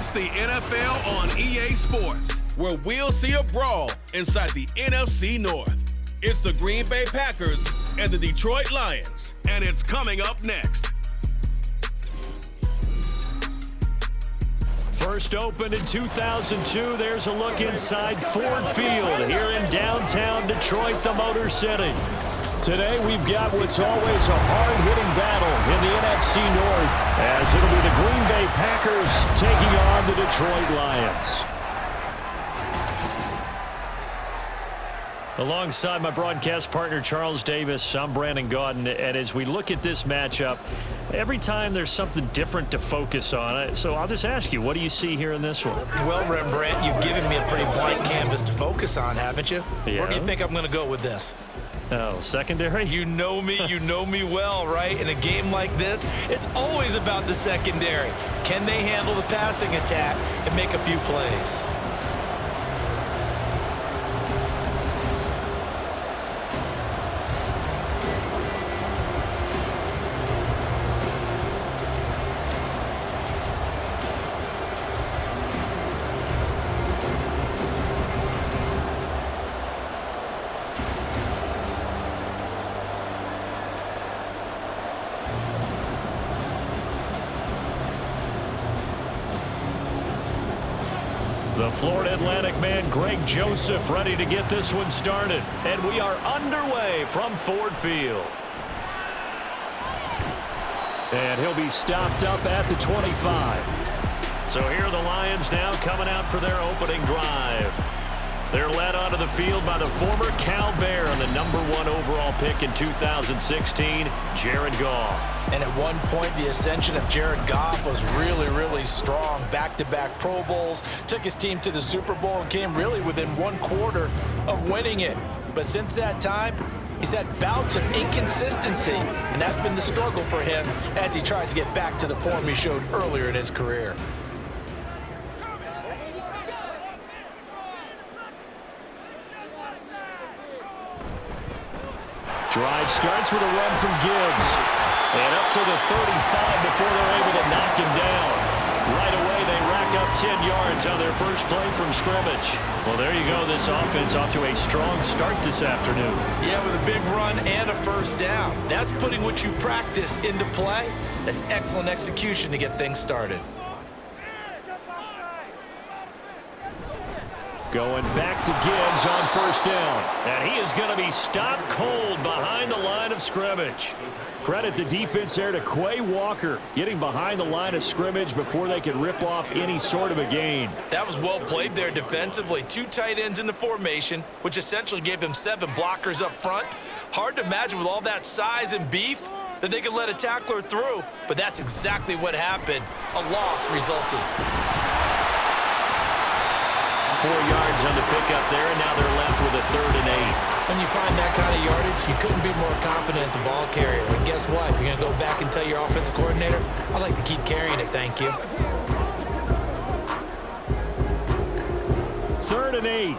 It's the NFL on EA Sports, where we'll see a brawl inside the NFC North. It's the Green Bay Packers and the Detroit Lions, and it's coming up next. First opened in 2002, there's a look inside Ford Field here in downtown Detroit, the Motor City. Today we've got what's always a hard-hitting battle in the NFC North, as it'll be the Green Bay Packers taking on the Detroit Lions. Alongside my broadcast partner Charles Davis, I'm Brandon Gaudin, and as we look at this matchup, every time there's something different to focus on. So I'll just ask you, what do you see here in this one? Well, Rembrandt, you've given me a pretty blank canvas to focus on, haven't you? Yeah. Where do you think I'm going to go with this? Oh, secondary? You know me well, right? In a game like this, it's always about the secondary. Can they handle the passing attack and make a few plays? The Florida Atlantic man, Greg Joseph, ready to get this one started. And we are underway from Ford Field. And he'll be stopped up at the 25. So here are the Lions now coming out for their opening drive. They're led onto the field by the former Cal Bear and the #1 overall pick in 2016, Jared Goff. And at one point, the ascension of Jared Goff was really strong. Back-to-back Pro Bowls, took his team to the Super Bowl and came really within 1/4 of winning it. But since that time, he's had bouts of inconsistency, and that's been the struggle for him as he tries to get back to the form he showed earlier in his career. Drive starts with a run from Gibbs. And up to the 35 before they're able to knock him down. Right away, they rack up 10 yards on their first play from scrimmage. Well, there you go. This offense off to a strong start this afternoon. Yeah, with a big run and a first down. That's putting what you practice into play. That's excellent execution to get things started. Going back to Gibbs on first down. And he is going to be stopped cold behind the line of scrimmage. Credit the defense there to Quay Walker, getting behind the line of scrimmage before they could rip off any sort of a gain. That was well played there defensively. 2 tight ends in the formation, which essentially gave them 7 blockers up front. Hard to imagine with all that size and beef that they could let a tackler through, but that's exactly what happened. A loss resulted. 4 yards on the pickup there, and now they're left with a 3rd and 8. When you find that kind of yardage, you couldn't be more confident as a ball carrier. And guess what? You're going to go back and tell your offensive coordinator, I'd like to keep carrying it, thank you. 3rd and 8.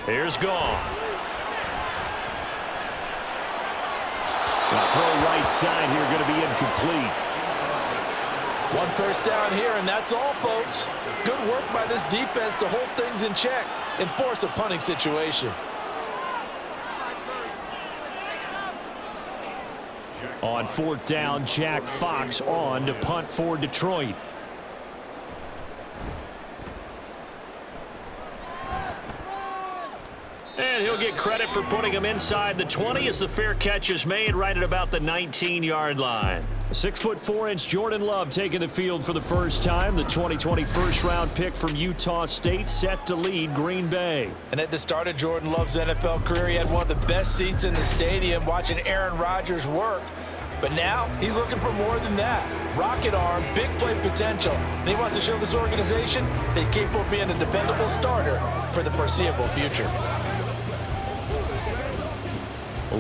Here's Goff. The throw right side here going to be incomplete. 1 first down here, and that's all, folks. Good work by this defense to hold things in check and force a punting situation. On 4th down, Jack Fox on to punt for Detroit. And he'll get credit for putting him inside the 20 as the fair catch is made right at about the 19-yard line. 6'4" Jordan Love taking the field for the first time. The 2020 first-round pick from Utah State set to lead Green Bay. And at the start of Jordan Love's NFL career, he had one of the best seats in the stadium watching Aaron Rodgers work. But now he's looking for more than that. Rocket arm, big play potential. And he wants to show this organization that he's capable of being a dependable starter for the foreseeable future.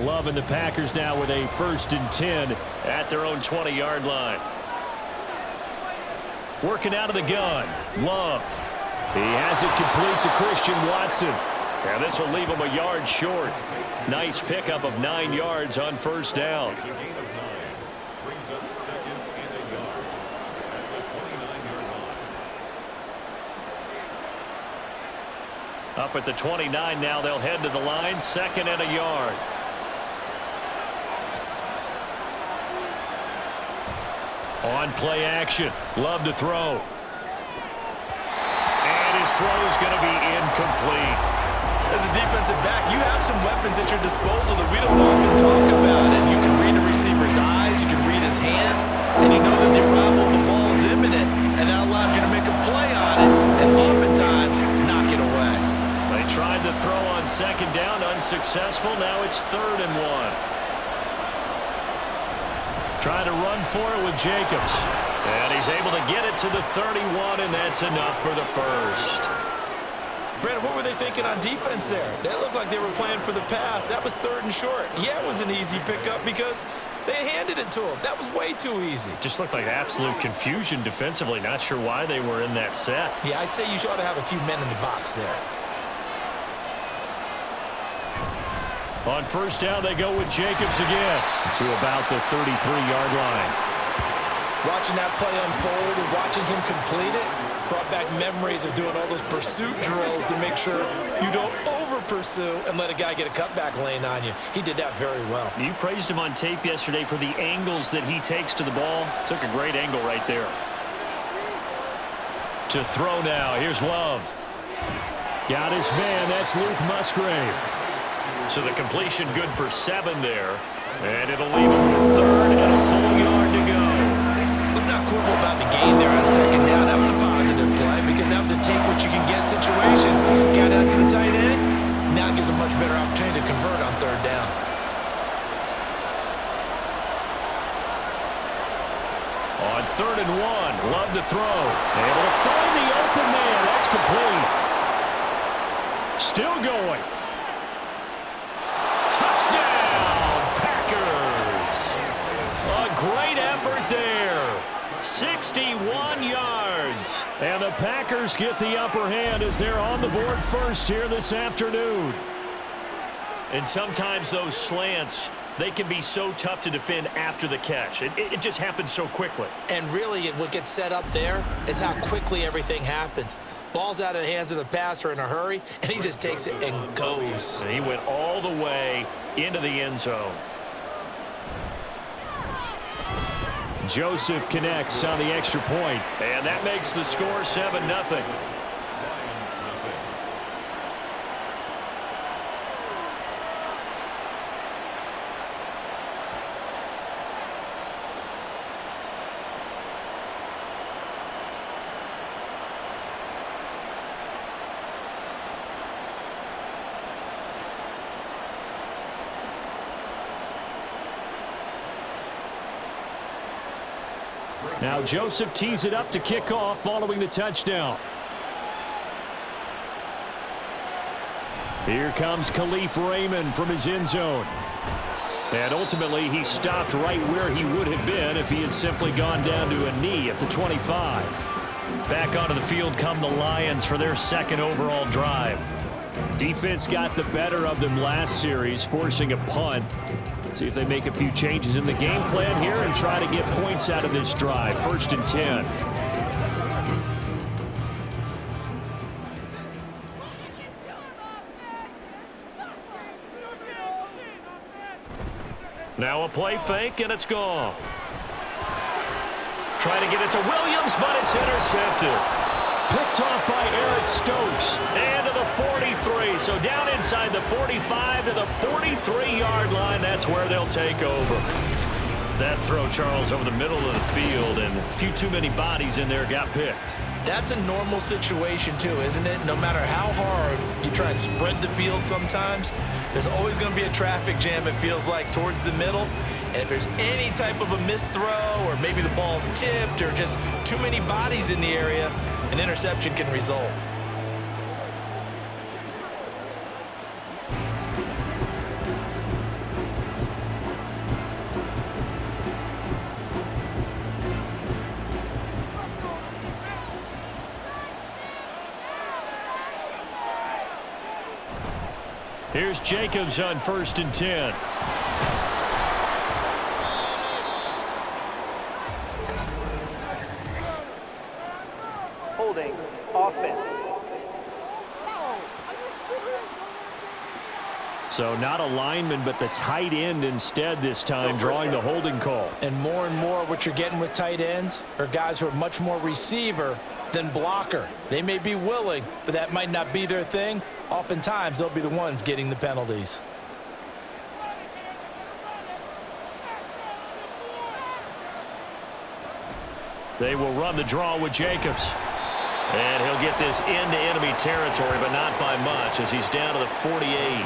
Love and the Packers now with a 1st and 10 at their own 20-yard line. Working out of the gun. Love. He has it complete to Christian Watson. And this will leave him a yard short. Nice pickup of 9 yards on first down. Up at the 29 now, they'll head to the line, 2nd and a yard. On play action, Love to throw. And his throw is going to be incomplete. As a defensive back, you have some weapons at your disposal that we don't often talk about, and you can read a receiver's eyes, you can read his hands, and you know that the arrival of the ball is imminent, and that allows you to make a play on it, and oftentimes knock it away. They tried to throw on 2nd down, unsuccessful. Now it's 3rd and 1. Trying to run for it with Jacobs. And he's able to get it to the 31, and that's enough for the first. Brandon, what were they thinking on defense there? They looked like they were playing for the pass. That was 3rd and short. Yeah, it was an easy pickup because they handed it to him. That was way too easy. Just looked like absolute confusion defensively. Not sure why they were in that set. Yeah, I'd say you ought to have a few men in the box there. On first down, they go with Jacobs again to about the 33-yard line. Watching that play unfold and watching him complete it brought back memories of doing all those pursuit drills to make sure you don't over-pursue and let a guy get a cutback lane on you. He did that very well. You praised him on tape yesterday for the angles that he takes to the ball. Took a great angle right there. To throw now, here's Love. Got his man, that's Luke Musgrave. So the completion good for 7 there. And it'll leave him with 3rd and a full yard to go. Let's not quibble about the gain there on 2nd down. That was a positive play because that was a take-what-you-can-get situation. Got out to the tight end. Now it gives a much better opportunity to convert on 3rd down. On 3rd and 1, Love to throw. Able to find the open man. That's complete. Still going. Touchdown, Packers. A great effort there. 61 yards. And the Packers get the upper hand as they're on the board first here this afternoon. And sometimes those slants, they can be so tough to defend after the catch. It just happens so quickly. And really, what gets set up there is how quickly everything happens. Ball's out of the hands of the passer in a hurry, and he just takes it and goes. And he went all the way into the end zone. Joseph connects on the extra point, and that makes the score 7-0. Now Joseph tees it up to kick off following the touchdown. Here comes Khalif Raymond from his end zone. And ultimately he stopped right where he would have been if he had simply gone down to a knee at the 25. Back onto the field come the Lions for their 2nd overall drive. Defense got the better of them last series, forcing a punt. See if they make a few changes in the game plan here and try to get points out of this drive. 1st and 10. Now a play fake, and it's Goff. Trying to get it to Williams, but it's intercepted. Picked off by Eric Stokes. And to the 43. So down inside the 45 to the 43-yard line. That's where they'll take over. That throw, Charles, over the middle of the field, and a few too many bodies in there got picked. That's a normal situation, too, isn't it? No matter how hard you try and spread the field sometimes, there's always going to be a traffic jam, it feels like, towards the middle. And if there's any type of a missed throw, or maybe the ball's tipped, or just too many bodies in the area, an interception can result. Here's Jacobs on 1st and 10. Holding offense. So not a lineman, but the tight end instead this time, drawing the holding call. And more what you're getting with tight ends are guys who are much more receiver than blocker. They may be willing, but that might not be their thing. Oftentimes, they'll be the ones getting the penalties. They will run the draw with Jacobs. And he'll get this into enemy territory, but not by much as he's down to the 48.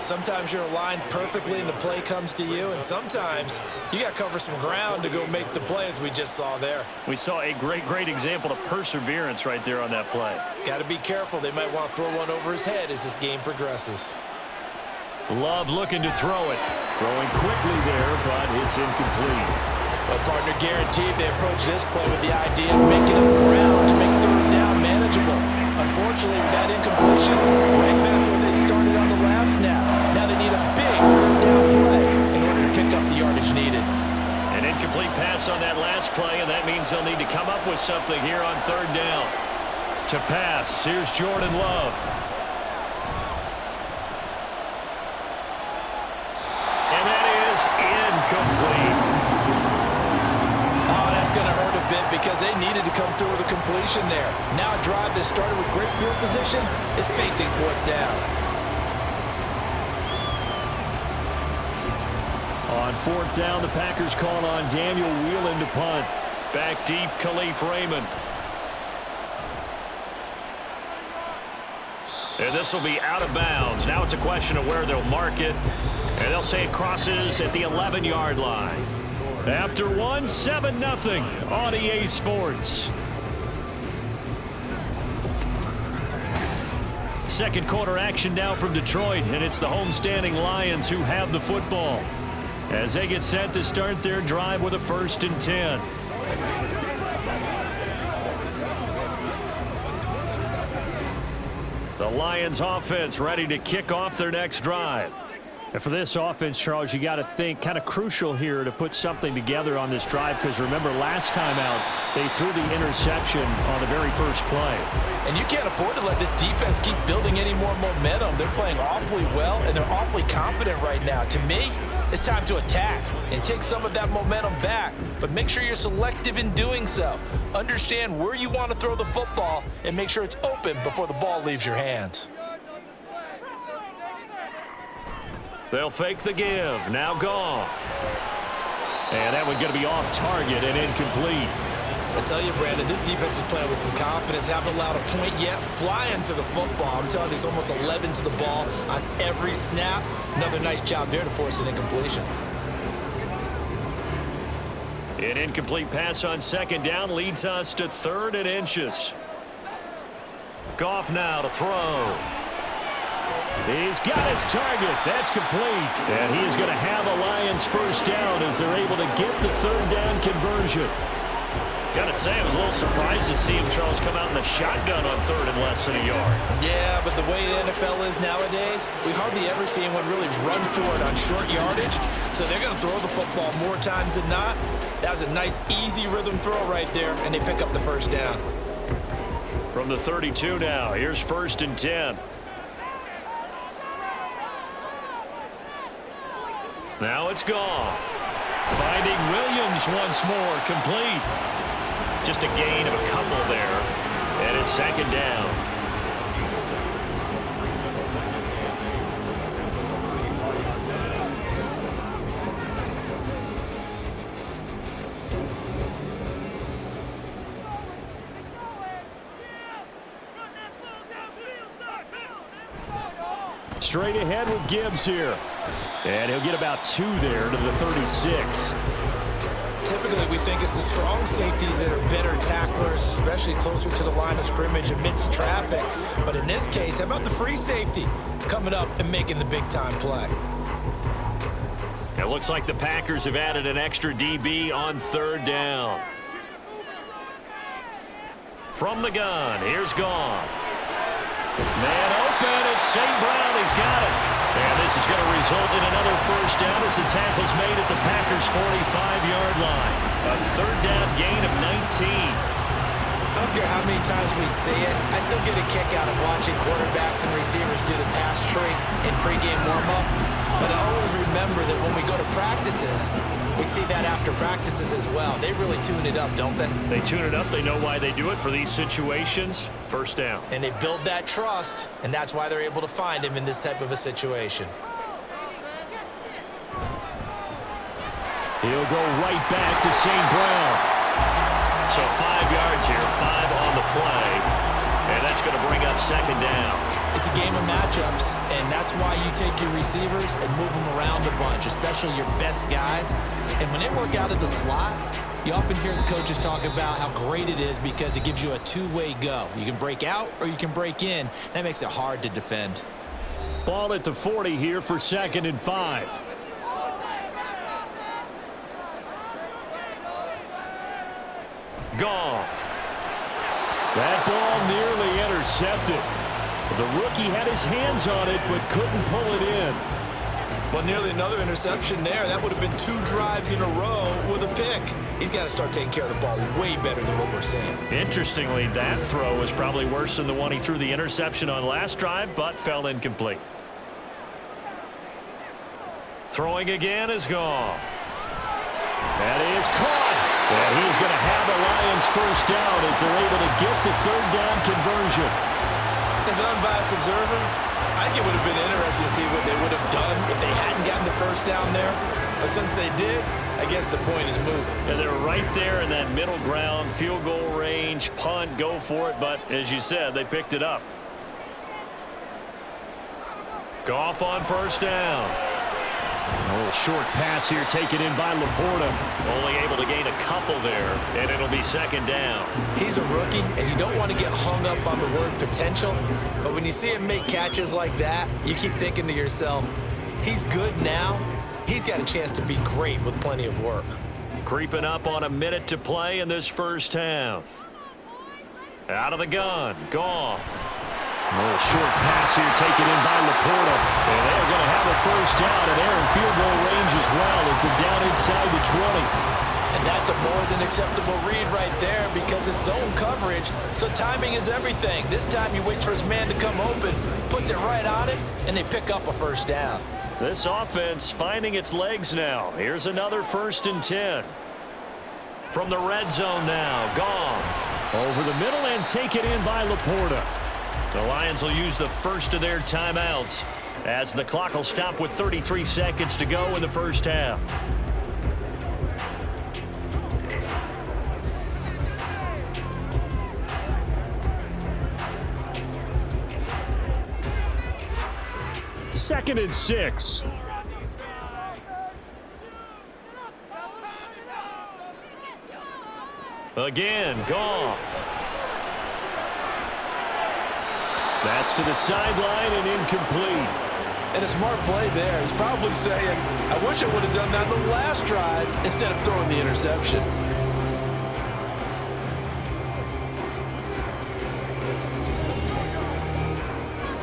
Sometimes you're aligned perfectly and the play comes to you, and sometimes you got to cover some ground to go make the play, as we just saw there. We saw a great example of perseverance right there on that play. Got to be careful. They might want to throw one over his head as this game progresses. Love looking to throw it. Throwing quickly there, but it's incomplete. Well, partner, guaranteed they approach this play with the idea of making up ground to make third down manageable. Unfortunately, with that incompletion, right back where they started on the last snap. Now they need a big third down play in order to pick up the yardage needed. An incomplete pass on that last play, and that means they'll need to come up with something here on third down. To pass, here's Jordan Love. And that is incomplete. Oh, that's going to hurt a bit because they needed to come through with a completion there. Now a drive that started with great field position is facing fourth down. On fourth down, the Packers call on Daniel Whelan to punt. Back deep, Khalif Raymond. And this will be out of bounds. Now it's a question of where they'll mark it. And they'll say it crosses at the 11-yard line. After one, 7-0 on EA Sports. Second quarter action now from Detroit, and it's the homestanding Lions who have the football as they get set to start their drive with a 1st and 10. The Lions offense ready to kick off their next drive. And for this offense, Charles, you got to think kind of crucial here to put something together on this drive, because remember last time out they threw the interception on the very first play. And you can't afford to let this defense keep building any more momentum. They're playing awfully well, and they're awfully confident right now. To me, it's time to attack and take some of that momentum back, but make sure you're selective in doing so. Understand where you want to throw the football and make sure it's open before the ball leaves your hands. They'll fake the give. Now Goff. And that one's going to be off target and incomplete. I tell you, Brandon, this defense is playing with some confidence. Haven't allowed a point yet. Flying to the football. I'm telling you, it's almost 11 to the ball on every snap. Another nice job there to force an incompletion. An incomplete pass on second down leads us to 3rd and inches. Goff now to throw. He's got his target. That's complete. And he is going to have a Lions first down as they're able to get the 3rd down conversion. Got to say, I was a little surprised to see him, Charles, come out in the shotgun on 3rd and less than a yard. Yeah, but the way the NFL is nowadays, we hardly ever see anyone really run for it on short yardage. So they're going to throw the football more times than not. That was a nice, easy rhythm throw right there, and they pick up the first down. From the 32 now, here's 1st and 10. Now it's Goff. Finding Williams once more, complete. Just a gain of a couple there, and it's 2nd down. Straight ahead with Gibbs here. And he'll get about 2 there to the 36. Typically, we think it's the strong safeties that are better tacklers, especially closer to the line of scrimmage amidst traffic. But in this case, how about the free safety coming up and making the big-time play? It looks like the Packers have added an extra DB on 3rd down. From the gun, here's Goff. Man open, it's St. Brown. He's got it. And this is going to result in another first down as the tackle's made at the Packers' 45-yard line. A third down gain of 19. I don't care how many times we see it, I still get a kick out of watching quarterbacks and receivers do the pass tree in pregame warm-up. But I always remember that when we go to practices, we see that after practices as well. They really tune it up, don't they? They tune it up. They know why they do it for these situations. First down. And they build that trust, and that's why they're able to find him in this type of a situation. He'll go right back to St. Brown. So 5 yards here, 5 on the play. And that's going to bring up second down. It's a game of matchups, and that's why you take your receivers and move them around a bunch, especially your best guys. And when they work out of the slot, you often hear the coaches talk about how great it is because it gives you a two-way go. You can break out or you can break in. That makes it hard to defend. Ball at the 40 here for 2nd and 5. Goff. That ball nearly intercepted. The rookie had his hands on it but couldn't pull it in. Well, nearly another interception there. That would have been 2 drives in a row with a pick. He's got to start taking care of the ball way better than what we're seeing. Interestingly, that throw was probably worse than the one he threw the interception on last drive, but fell incomplete. Throwing again is Goff. That is caught. And he's going to have the Lions first down as they're able to get the third down conversion. As an unbiased observer, I think it would have been interesting to see what they would have done if they hadn't gotten the first down there. But since they did, I guess the point is moot. And they're right there in that middle ground, field goal range, punt, go for it. But as you said, they picked it up. Goff on first down. A little short pass here taken in by Laporta. Only able to gain a couple there, and it'll be second down. He's a rookie, and you don't want to get hung up on the word potential. But when you see him make catches like that, you keep thinking to yourself, he's good now. He's got a chance to be great with plenty of work. Creeping up on a minute to play in this first half. Out of the gun, Goff. A little short pass here taken in by Laporta. And they're going to have a first down, and they're in field goal range as well as they're down inside the 20. And that's a more than acceptable read right there because it's zone coverage, so timing is everything. This time he waits for his man to come open, puts it right on him, and they pick up a first down. This offense finding its legs now. Here's another 1st and 10. From the red zone now, Goff. Over the middle and taken in by Laporta. The Lions will use the first of their timeouts as the clock will stop with 33 seconds to go in the first half. Second and 6. Again, Goff. That's to the sideline and incomplete. And a smart play there. He's probably saying, I wish I would have done that in the last drive instead of throwing the interception.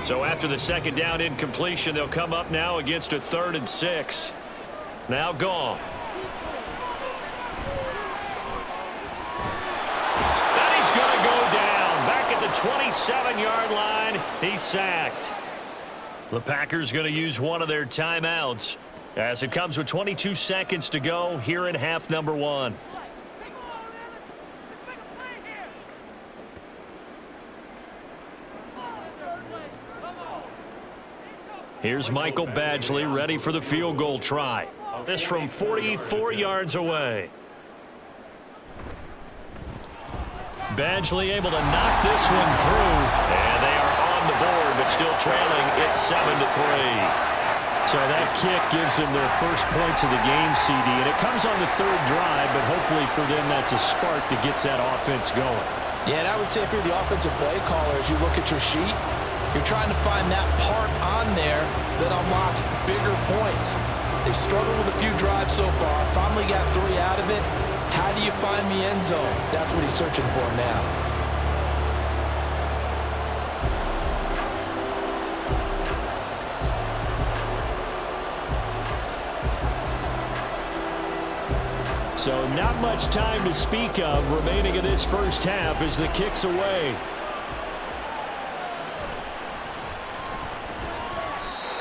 So after the second down incompletion, they'll come up now against a 3rd and 6. Now Goff. And he's going to go down. Back at the 27-yard line, he's sacked. The Packers going to use one of their timeouts as it comes with 22 seconds to go here in half number 1. Here's Michael Badgley ready for the field goal try. This from 44 yards away. Badgley able to knock this one through, and they are on the board, but still trailing. It's 7-3. So that kick gives them their first points of the game, CD, and it comes on the 3rd drive, but hopefully for them that's a spark that gets that offense going. Yeah, and I would say if you're the offensive play caller, as you look at your sheet, you're trying to find that part on there that unlocks bigger points. They've struggled with a few drives so far, finally got 3 out of it. How do you find the end zone? That's what he's searching for now. So not much time to speak of remaining in this first half as the kick's away.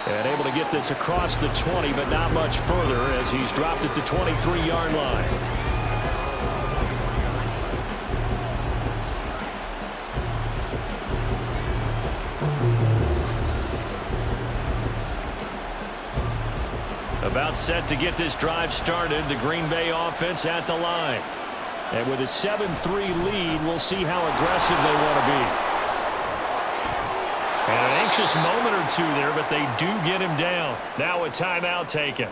And able to get this across the 20, but not much further as he's dropped it to 23-yard line. About set to get this drive started, the Green Bay offense at the line. And with a 7-3 lead, we'll see how aggressive they want to be. And an anxious moment or two there, but they do get him down. Now a timeout taken.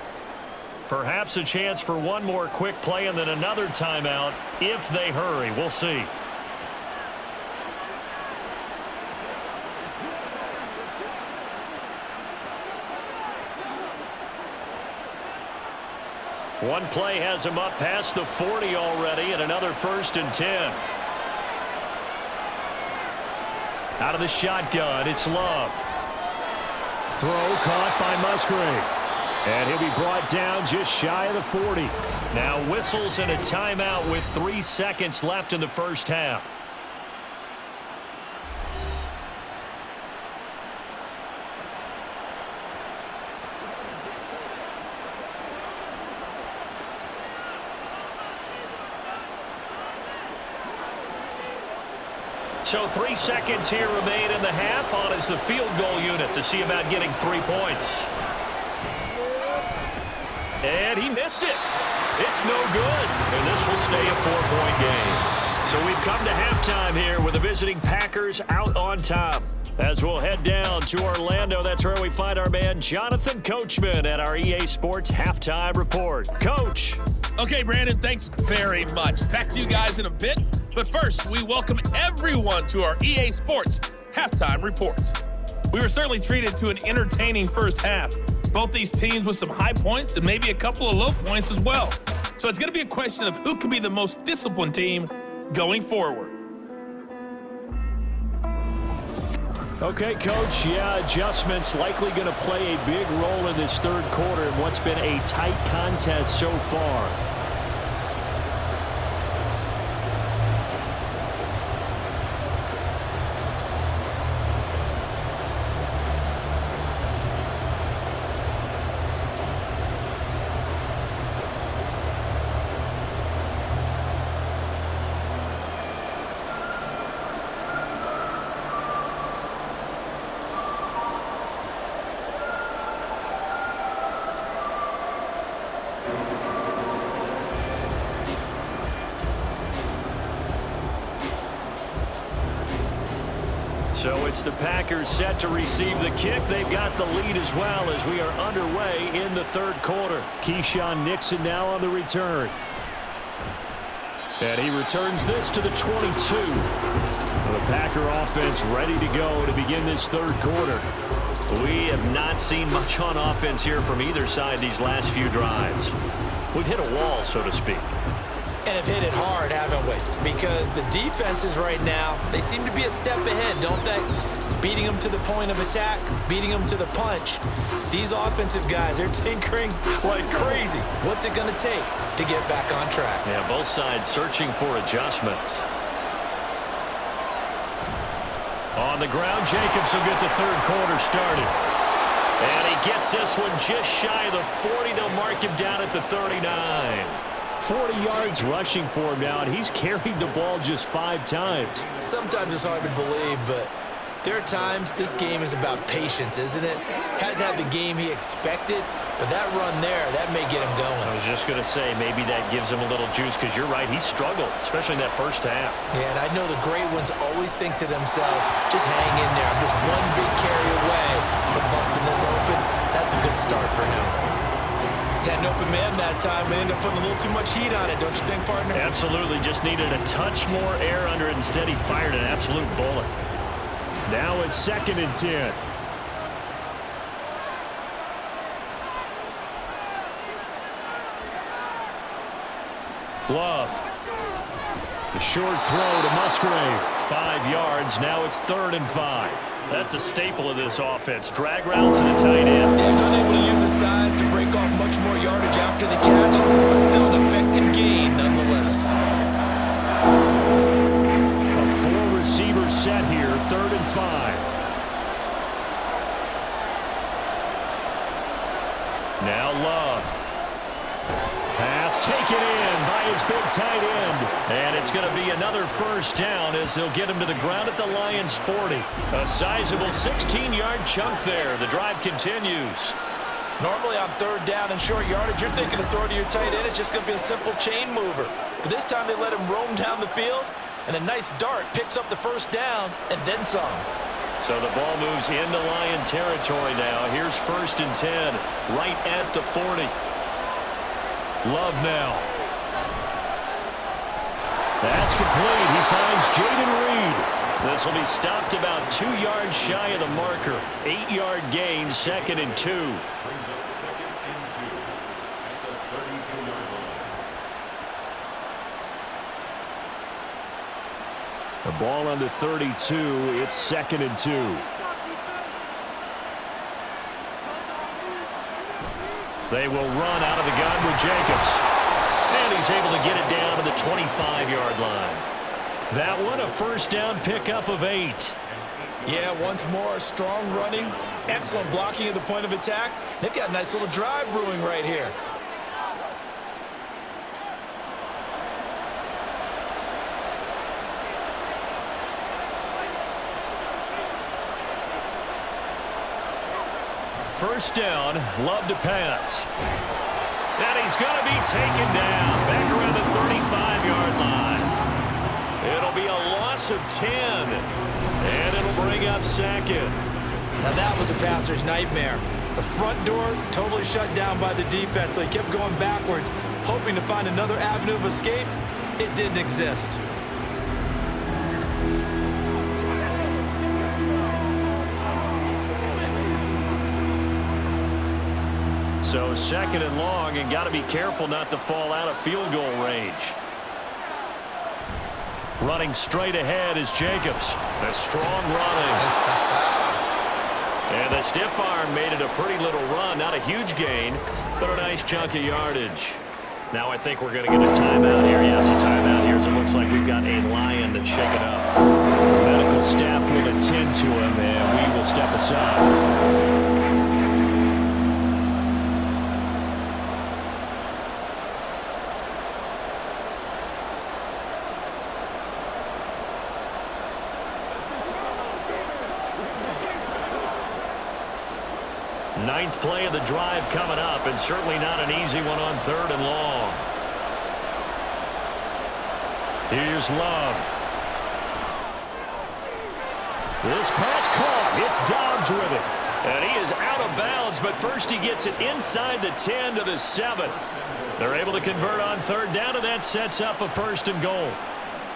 Perhaps a chance for one more quick play and then another timeout if they hurry. We'll see. One play has him up past the 40 already, and another 1st and 10. Out of the shotgun, it's Love. Throw caught by Musgrave. And he'll be brought down just shy of the 40. Now whistles and a timeout with 3 seconds left in the first half. So 3 seconds here remain in the half. On is the field goal unit to see about getting 3 points. And he missed it. It's no good. And this will stay a 4-point game. So we've come to halftime here with the visiting Packers out on top. As we'll head down to Orlando, that's where we find our man Jonathan Coachman at our EA Sports Halftime Report. Coach. Okay, Brandon, thanks very much. Back to you guys in a bit. But first, we welcome everyone to our EA Sports Halftime Report. We were certainly treated to an entertaining first half. Both these teams with some high points and maybe a couple of low points as well. So it's going to be a question of who can be the most disciplined team going forward. Okay, Coach, adjustments likely going to play a big role in this third quarter in what's been a tight contest so far. So it's the Packers set to receive the kick. They've got the lead as well as we are underway in the third quarter. Keyshawn Nixon now on the return. And he returns this to the 22. The Packer offense ready to go to begin this third quarter. We have not seen much on offense here from either side these last few drives. We've hit a wall, so to speak. And have hit it hard, haven't we? Because the defenses right now, they seem to be a step ahead, don't they? Beating them to the point of attack, beating them to the punch. These offensive guys, they're tinkering like crazy. What's it going to take to get back on track? Yeah, both sides searching for adjustments. On the ground, Jacobs will get the third quarter started. And he gets this one just shy of the 40. They'll mark him down at the 39. 40 yards rushing for him now, and he's carried the ball just 5 times. Sometimes it's hard to believe, but there are times this game is about patience, isn't it? Hasn't had the game he expected, but that run there, that may get him going. I was just going to say, maybe that gives him a little juice, because you're right, he struggled, especially in that first half. Yeah, and I know the great ones always think to themselves, just hang in there. I'm just one big carry away from busting this open. That's a good start for him. Had an open man that time, but ended up putting a little too much heat on it, don't you think, partner? Absolutely. Just needed a touch more air under it. Instead, he fired an absolute bullet. Now a 2nd and 10. Love. The short throw to Musgrave. 5 yards. Now it's 3rd and 5. That's a staple of this offense. Drag route to the tight end. He was unable to use his size to break off much more yardage after the catch, but still an effective gain nonetheless. A 4-receiver set here, 3rd and 5. Now Love. Pass taken in by his big tight end. And it's going to be another first down as they'll get him to the ground at the Lions' 40. A sizable 16-yard chunk there. The drive continues. Normally on 3rd down and short yardage, you're thinking to throw to your tight end. It's just going to be a simple chain mover. But this time they let him roam down the field, and a nice dart picks up the first down and then some. So the ball moves into Lion territory now. Here's 1st and 10, right at the 40. Love now. That's complete. He finds Jaden Reed. This will be stopped about 2 yards shy of the marker. 8-yard gain, 2nd and 2. Brings up 2nd and 2 at the 32-yard line. The ball under 32. It's 2nd and 2. They will run out of the gun with Jacobs. And he's able to get it down to the 25-yard line. That one a first down pickup of 8. Yeah, once more, strong running, excellent blocking at the point of attack. They've got a nice little drive brewing right here. First down, Love to pass. And he's going to be taken down back around the 35-yard line. It'll be a loss of 10. And it'll bring up 2nd. Now that was a passer's nightmare. The front door totally shut down by the defense, so he kept going backwards, hoping to find another avenue of escape. It didn't exist. So 2nd and long, and got to be careful not to fall out of field goal range. Running straight ahead is Jacobs. A strong running. And the stiff arm made it a pretty little run. Not a huge gain, but a nice chunk of yardage. Now I think we're going to get a timeout here. Yes, a timeout here as it looks like we've got a Lion that's shaken up. Medical staff will attend to him, and we will step aside. Ninth play of the drive coming up, and certainly not an easy one on 3rd and long. Here's Love. This pass caught. It's Dobbs with it. And he is out of bounds, but first he gets it inside the 10 to the 7. They're able to convert on 3rd down, and that sets up a 1st and goal.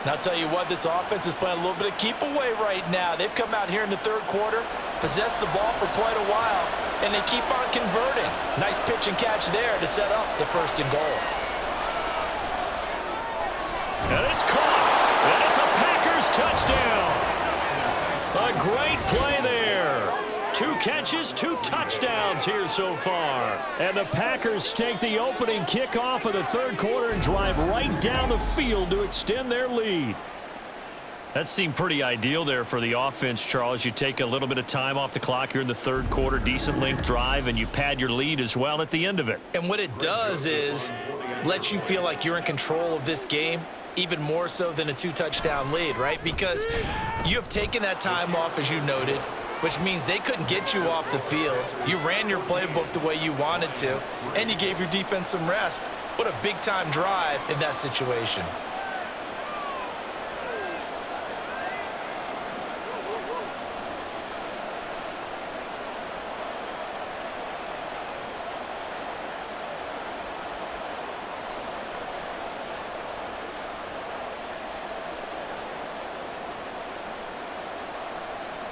And I'll tell you what, this offense is playing a little bit of keep away right now. They've come out here in the 3rd quarter, possessed the ball for quite a while, and they keep on converting. Nice pitch and catch there to set up the 1st and goal. And it's caught. And it's a Packers touchdown. A great play there. 2 catches, 2 touchdowns here so far. And the Packers take the opening kickoff of the 3rd quarter and drive right down the field to extend their lead. That seemed pretty ideal there for the offense, Charles. You take a little bit of time off the clock here in the 3rd quarter, decent length drive, and you pad your lead as well at the end of it. And what it does is let you feel like you're in control of this game, even more so than a 2-touchdown lead, right? Because you have taken that time off, as you noted, which means they couldn't get you off the field. You ran your playbook the way you wanted to, and you gave your defense some rest. What a big-time drive in that situation.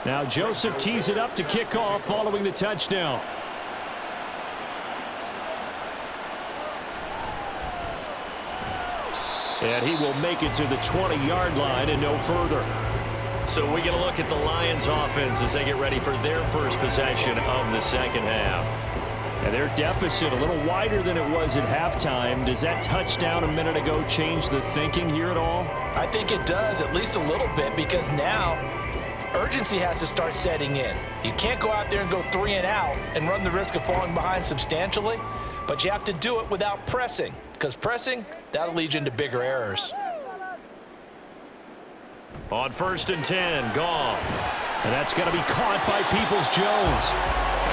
Now Joseph tees it up to kick off following the touchdown. And he will make it to the 20-yard line and no further. So we get a look at the Lions offense as they get ready for their first possession of the second half. And their deficit a little wider than it was at halftime. Does that touchdown a minute ago change the thinking here at all? I think it does, at least a little bit, because now urgency has to start setting in. You can't go out there and go 3 and out and run the risk of falling behind substantially, but you have to do it without pressing, because pressing, that'll lead you into bigger errors. On 1st and 10, Goff. And that's going to be caught by Peoples-Jones.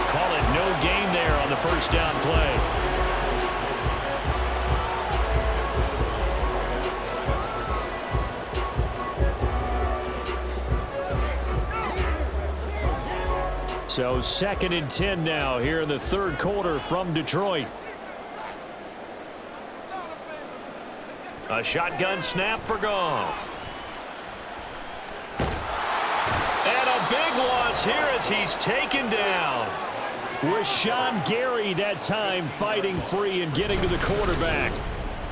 Call it no gain there on the first down play. So 2nd and 10 now here in the third quarter from Detroit. A shotgun snap for Goff. And a big loss here as he's taken down. Rashawn Gary that time fighting free and getting to the quarterback.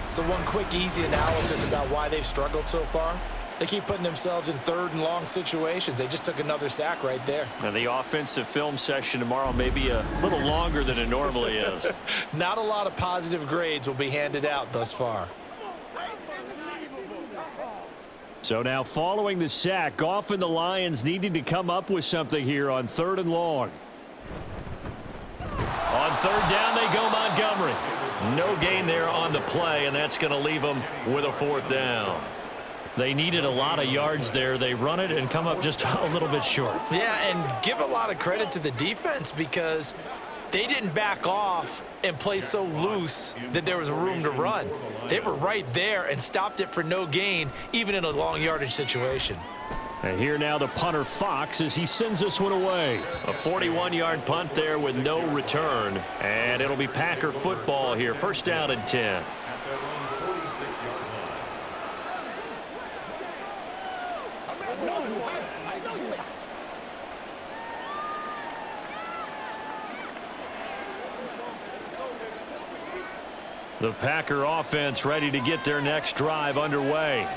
So one quick, easy analysis about why they've struggled so far. They keep putting themselves in 3rd and long situations. They just took another sack right there. And the offensive film session tomorrow may be a little longer than it normally is. Not a lot of positive grades will be handed out thus far. So now following the sack, Goff and the Lions needing to come up with something here on 3rd and long. On 3rd down they go Montgomery. No gain there on the play, and that's going to leave them with a 4th down. They needed a lot of yards there. They run it and come up just a little bit short. Yeah, and give a lot of credit to the defense because they didn't back off and play so loose that there was room to run. They were right there and stopped it for no gain, even in a long yardage situation. And here now the punter Fox as he sends this one away. A 41-yard punt there with no return. And it'll be Packer football here. 1st down and 10. The Packer offense ready to get their next drive underway.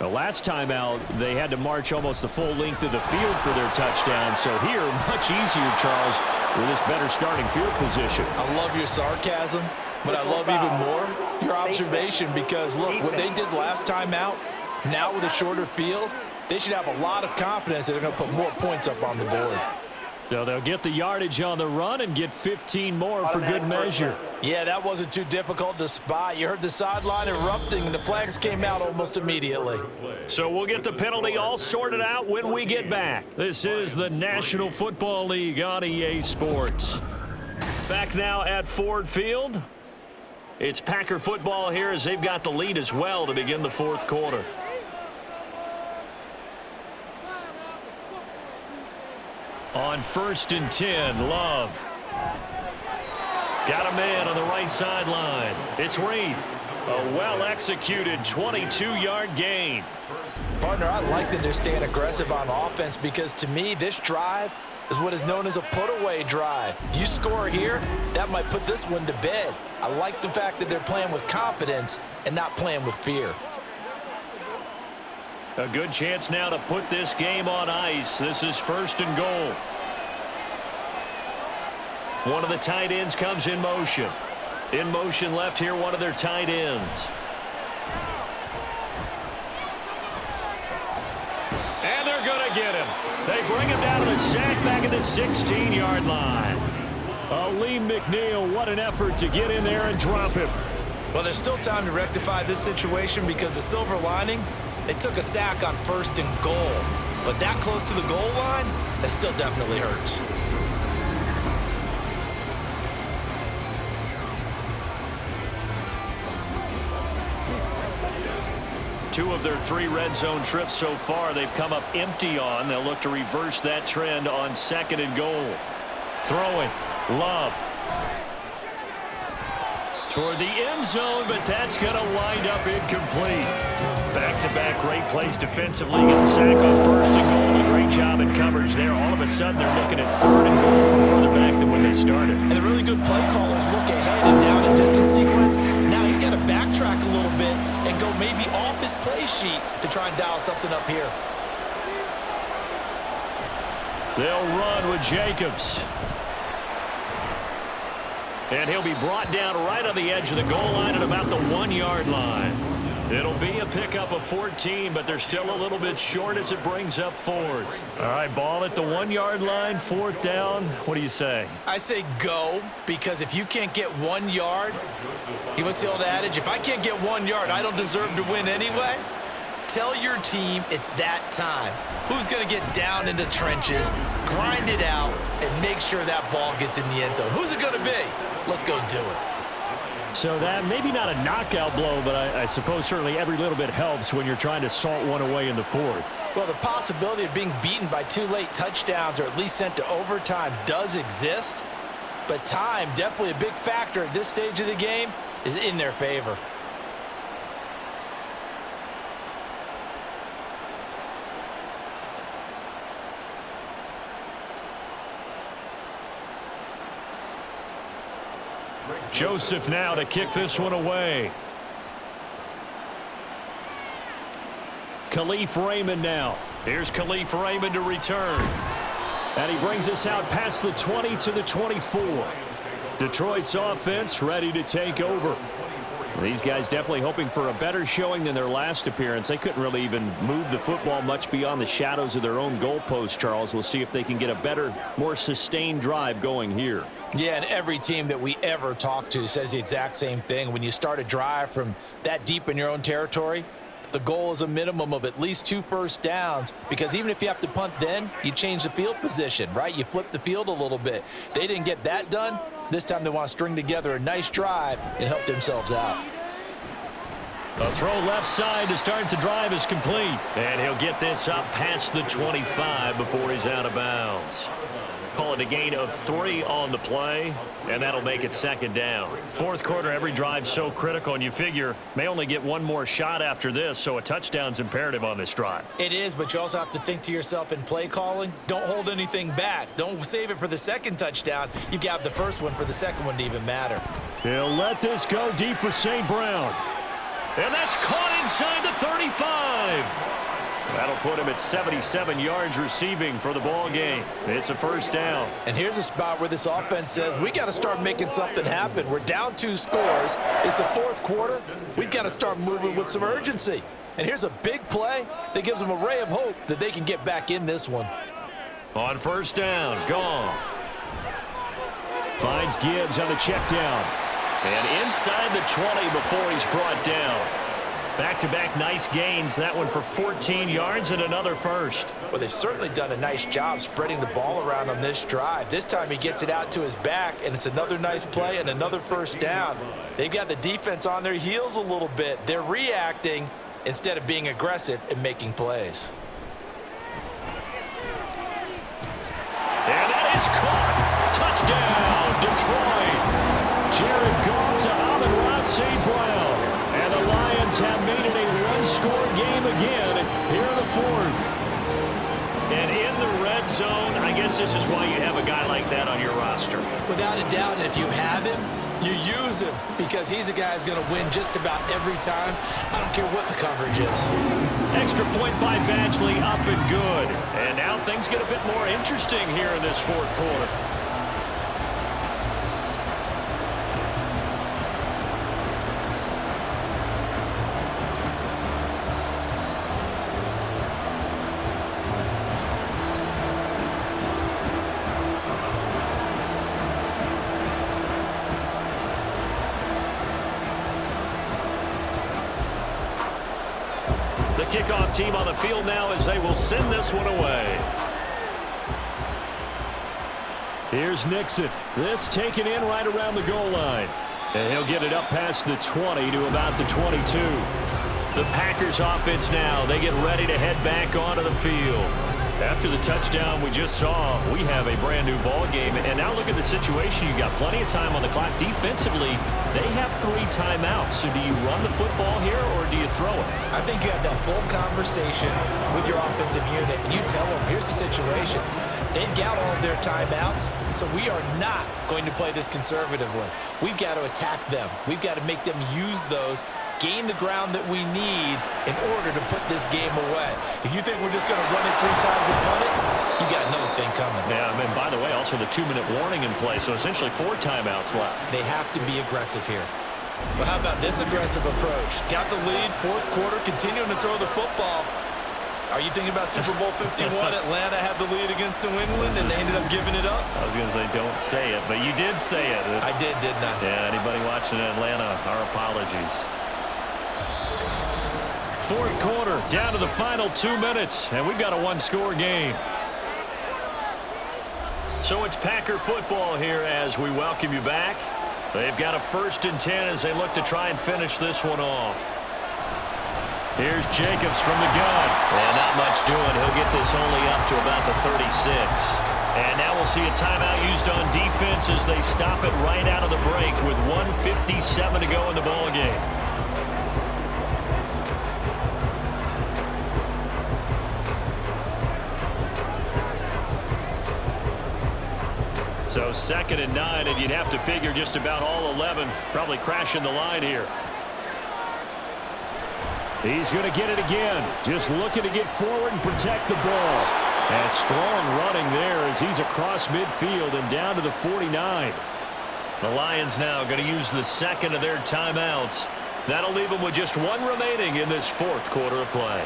The last time out, they had to march almost the full length of the field for their touchdown. So here, much easier, Charles, with this better starting field position. I love your sarcasm, but I love even more your observation because, look, what they did last time out, now with a shorter field, they should have a lot of confidence that they're going to put more points up on the board. So they'll get the yardage on the run and get 15 more for good measure. Yeah, that wasn't too difficult to spot. You heard the sideline erupting, and the flags came out almost immediately. So we'll get the penalty all sorted out when we get back. This is the National Football League on EA Sports. Back now at Ford Field. It's Packer football here as they've got the lead as well to begin the 4th quarter. On 1st and 10, Love. Got a man on the right sideline. It's Reed. A well-executed 22-yard gain. Partner, I like that they're staying aggressive on offense because, to me, this drive is what is known as a put-away drive. You score here, that might put this one to bed. I like the fact that they're playing with confidence and not playing with fear. A good chance now to put this game on ice. This is 1st and goal. One of the tight ends comes in motion. In motion left here, one of their tight ends. And they're going to get him. They bring him down to the sack back at the 16-yard line. Lee McNeil, what an effort to get in there and drop him. Well, there's still time to rectify this situation because the silver lining, they took a sack on 1st and goal. But that close to the goal line, that still definitely hurts. Two of their 3 red zone trips so far, they've come up empty on. They'll look to reverse that trend on 2nd and goal. Throwing. Love. Toward the end zone, but that's going to wind up incomplete. Back-to-back great plays defensively. Get the sack on 1st and goal. A great job in coverage there. All of a sudden, they're looking at 3rd and goal from further back than when they started. And the really good play callers look ahead and down in distance sequence. Now he's got to backtrack a little bit and go maybe off his play sheet to try and dial something up here. They'll run with Jacobs. And he'll be brought down right on the edge of the goal line at about the 1-yard line. It'll be a pickup of 14, but they're still a little bit short as it brings up 4th. All right, ball at the 1-yard line, 4th down. What do you say? I say go, because if you can't get 1 yard, you know what's the old adage? If I can't get 1 yard, I don't deserve to win anyway. Tell your team it's that time. Who's going to get down into the trenches, grind it out, and make sure that ball gets in the end zone? Who's it going to be? Let's go do it. So that maybe not a knockout blow, but I suppose certainly every little bit helps when you're trying to salt one away in the 4th. Well, the possibility of being beaten by 2 late touchdowns or at least sent to overtime does exist, but time, definitely a big factor at this stage of the game, is in their favor. Joseph now to kick this one away. Khalif Raymond now. Here's Khalif Raymond to return. And he brings us out past the 20 to the 24. Detroit's offense ready to take over. These guys definitely hoping for a better showing than their last appearance. They couldn't really even move the football much beyond the shadows of their own goalpost, Charles. We'll see if they can get a better, more sustained drive going here. Yeah, and every team that we ever talk to says the exact same thing. When you start a drive from that deep in your own territory, the goal is a minimum of at least 2 first downs, because even if you have to punt then, you change the field position, right? You flip the field a little bit. They didn't get that done. This time they want to string together a nice drive and help themselves out. A throw left side to start the drive is complete. And he'll get this up past the 25 before he's out of bounds. Call it a gain of 3 on the play, and that'll make it 2nd down. 4th quarter, every drive's so critical, and you figure may only get 1 more shot after this, so a touchdown's imperative on this drive. It is, but you also have to think to yourself in play calling, don't hold anything back. Don't save it for the 2nd touchdown. You've got the 1st one for the 2nd one to even matter. He'll let this go deep for St. Brown. And that's caught inside the 35. That'll put him at 77 yards receiving for the ball game. It's a 1st down. And here's a spot where this offense says, we got to start making something happen. We're down 2 scores. It's the 4th quarter. We've got to start moving with some urgency. And here's a big play that gives them a ray of hope that they can get back in this one. On 1st down, Goff finds Gibbs on the check down. And inside the 20 before he's brought down. Back-to-back nice gains. That one for 14 yards and another 1st. Well, they've certainly done a nice job spreading the ball around on this drive. This time he gets it out to his back, and it's another nice play and another 1st down. They've got the defense on their heels a little bit. They're reacting instead of being aggressive and making plays. And that is caught. Touchdown, Detroit. Jared Goff to Amon-Ra St. Brown. And the Lions have made it a 1-score game again here in the 4th. And in the red zone, I guess this is why you have a guy like that on your roster. Without a doubt, and if you have him, you use him, because he's a guy who's going to win just about every time. I don't care what the coverage is. Extra point by Badgley, up and good. And now things get a bit more interesting here in this 4th quarter. The kickoff team on the field now as they will send this one away. Here's Nixon. This taken in right around the goal line. And he'll get it up past the 20 to about the 22. The Packers offense now. They get ready to head back onto the field. After the touchdown we just saw, we have a brand new ball game. And now look at the situation. You've got plenty of time on the clock. Defensively, they have 3 timeouts. So do you run the football here or do you throw it? I think you have that full conversation with your offensive unit, and you tell them, here's the situation. They've got all of their timeouts, so we are not going to play this conservatively. We've got to attack them. We've got to make them use those gain the ground that we need in order to put this game away. If you think we're just going to run it 3 times and punt it, you got another thing coming. Yeah, and by the way, also the 2-minute warning in play, so essentially 4 timeouts left. They have to be aggressive here. Well, how about this aggressive approach? Got the lead, 4th quarter, continuing to throw the football. Are you thinking about Super Bowl 51? Atlanta had the lead against New England, and they ended up giving it up? I was going to say, don't say it, but you did say it. I did, didn't I? Yeah, anybody watching Atlanta, our apologies. 4th quarter, down to the final 2 minutes, and we've got a 1-score game. So it's Packer football here as we welcome you back. They've got a 1st and 10 as they look to try and finish this one off. Here's Jacobs from the gun. And not much doing. He'll get this only up to about the 36. And now we'll see a timeout used on defense as they stop it right out of the break with 1:57 to go in the ballgame. So 2nd and 9, and you'd have to figure just about all 11 probably crashing the line here. He's going to get it again. Just looking to get forward and protect the ball. And strong running there as he's across midfield and down to the 49. The Lions now going to use the 2nd of their timeouts. That'll leave them with just 1 remaining in this 4th quarter of play.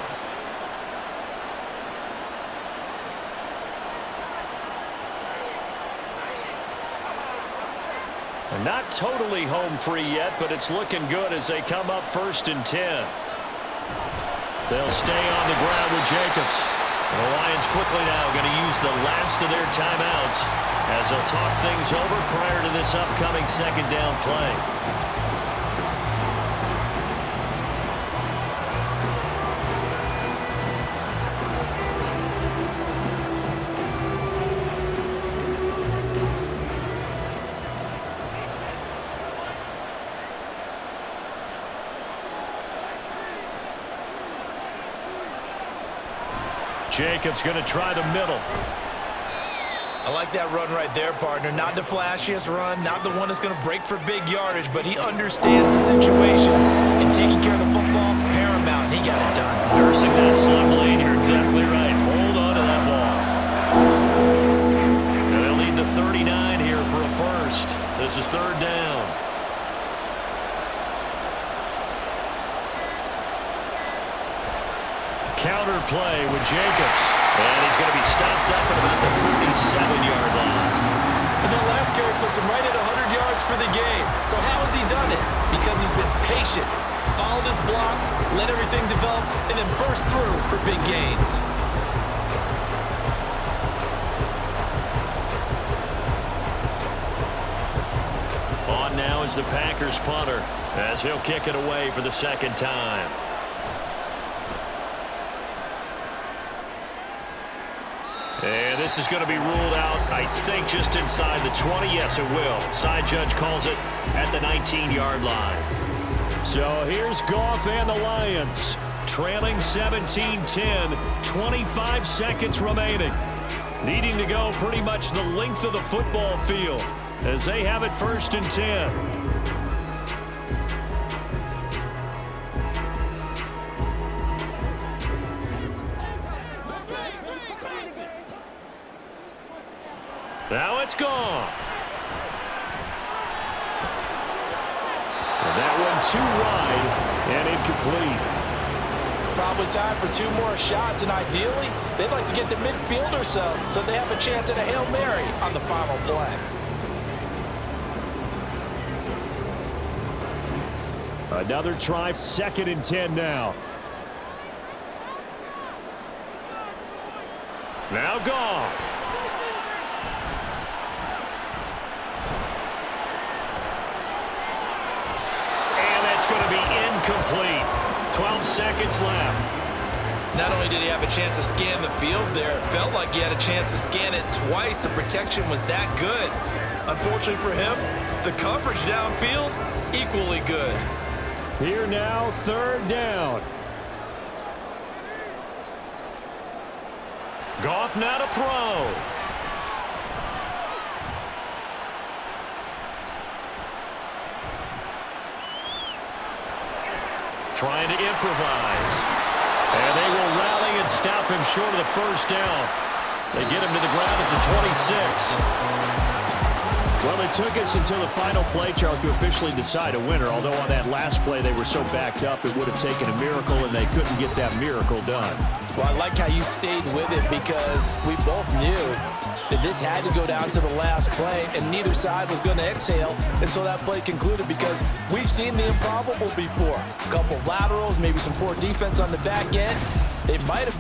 Not totally home free yet, but it's looking good as they come up 1st and 10. They'll stay on the ground with Jacobs. The Lions quickly now going to use the last of their timeouts as they'll talk things over prior to this upcoming 2nd down play. Jacobs going to try the middle. I like that run right there, partner. Not the flashiest run, not the one that's going to break for big yardage, but he understands the situation, and taking care of the football, paramount, and he got it done. Nursing that slim lane, you're exactly right. Hold on to that ball. And they'll need the 39 here for a 1st. This is 3rd down. Counter play with Jacobs. And he's going to be stopped up at about the 37-yard line. And that last carry puts him right at 100 yards for the game. So how has he done it? Because he's been patient, followed his blocks, let everything develop, and then burst through for big gains. On now is the Packers punter as he'll kick it away for the 2nd time. And this is going to be ruled out, I think, just inside the 20. Yes, it will. Side judge calls it at the 19-yard line. So here's Goff and the Lions. Trailing 17-10, 25 seconds remaining. Needing to go pretty much the length of the football field as they have it 1st and 10. Now it's Goff. And that one too wide and incomplete. Probably time for 2 more shots, and ideally, they'd like to get to midfield or so they have a chance at a Hail Mary on the final play. Another try, 2nd and 10 now. Now Goff. Going to be incomplete. 12 seconds left. Not only did he have a chance to scan the field there, it felt like he had a chance to scan it twice. The protection was that good. Unfortunately for him, the coverage downfield, equally good. Here now, 3rd down. Goff now to throw. trying to improvise. And they will rally and stop him short of the first down. They get him to the ground at the 26. Well, it took us until the final play, Charles, to officially decide a winner. Although on that last play they were so backed up, it would have taken a miracle, and they couldn't get that miracle done. Well, I like how you stayed with it because we both knew that this had to go down to the last play, and neither side was going to exhale until that play concluded because we've seen the improbable before. A couple laterals, maybe some poor defense on the back end. They might have